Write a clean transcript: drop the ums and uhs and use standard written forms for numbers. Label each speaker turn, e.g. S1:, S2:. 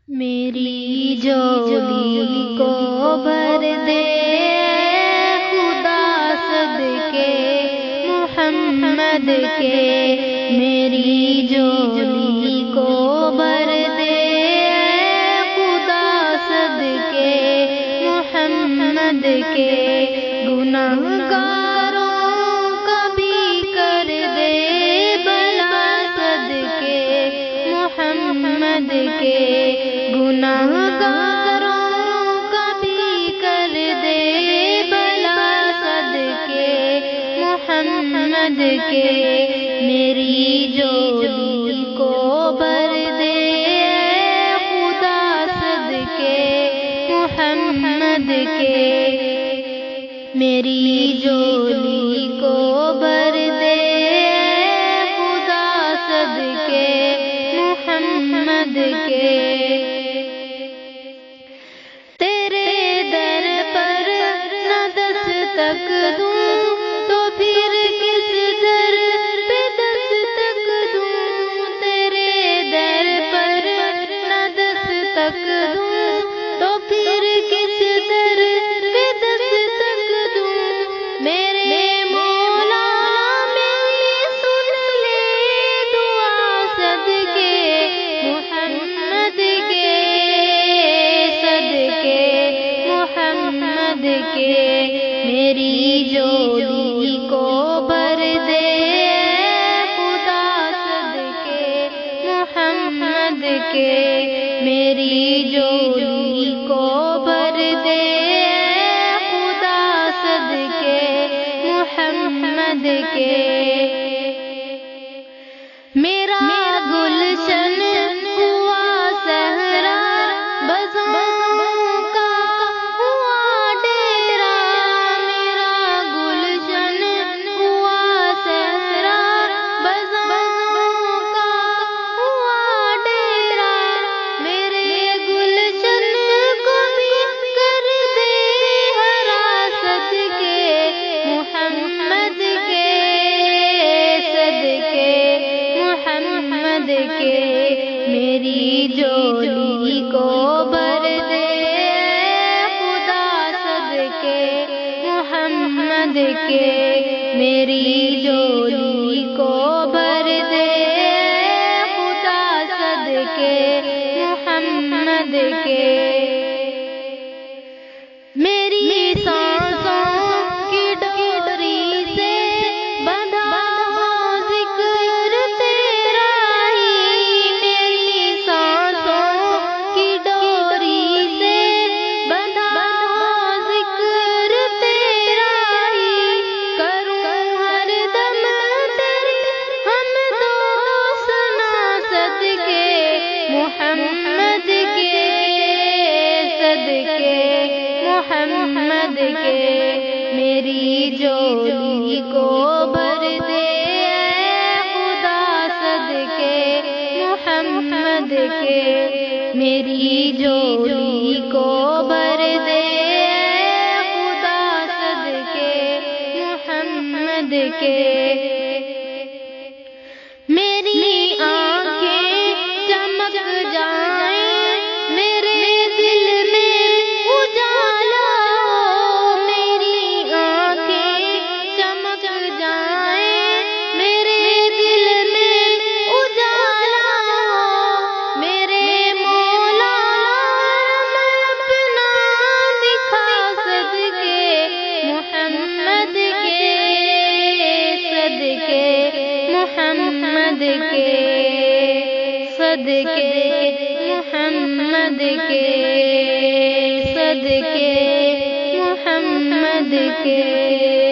S1: میری جولی کو بھر دے خدا صدقے محمد کے، میری جولی کو بھر دے خدا صدقے محمد کے، گنہگاروں کا بھی کر دے بھلا صدقے محمد کے، گنہگاروں کا بھی کر دے بھلا صدقے محمد کے، میری جولی کو بھر دے خدا صدقے محمد کے، میری جولی کو بھر دے خدا صدقے محمد کے، تیرے در پر نہ دستک دوں تو پھر کس در پہ دستک دوں، تیرے در پر نہ دستک دوں تو پھر کس در پہ دستک دوں، میرے مولا میری سن لے دعا صدقے محمد کے، صدقے محمد کے، میری جولی کو بھر دے خدا صدقے محمد کے، میری جولی کو بھر دے خدا صدقے محمد کے، میرا گلشن ہوا صحرا بزاؤں کا ہوا ڈیرا، میرا گلشن ہوا صحرا بزاؤں کا ہوا ڈیرا، میرے گلشن کو بھی کر دے ہرا صدقے محمد کے، صدقے محمد کے، میری جولی کو بھر دے خدا صدقے محمد کے، میری جولی کو بھر دے خدا صدقے محمد کے، میری سانسوں کی ڈوری سے بندھا ہو ذکر تیرا ہی، میری سانسوں کی ڈوری سے بندھا ہو ذکر تیرا ہی، کروں ہر دم تیری حمد و ثنا صدقے محمد کے، صدقے محمد کے، میری جولی کو بھر دے خدا صدقے محمد کے، میری جولی کو بھر دے خدا صدقے محمد کے، میری آنکھیں چمک جائیں میرے دل میں اجالا ہو، میری آنکھیں چمک جائیں میرے دل میں اجالا ہو، میرے مولا میں اپنا دکھا صدقے محمد کے، صدقے محمد کے، صدقے محمد کے، صدقے محمد کے۔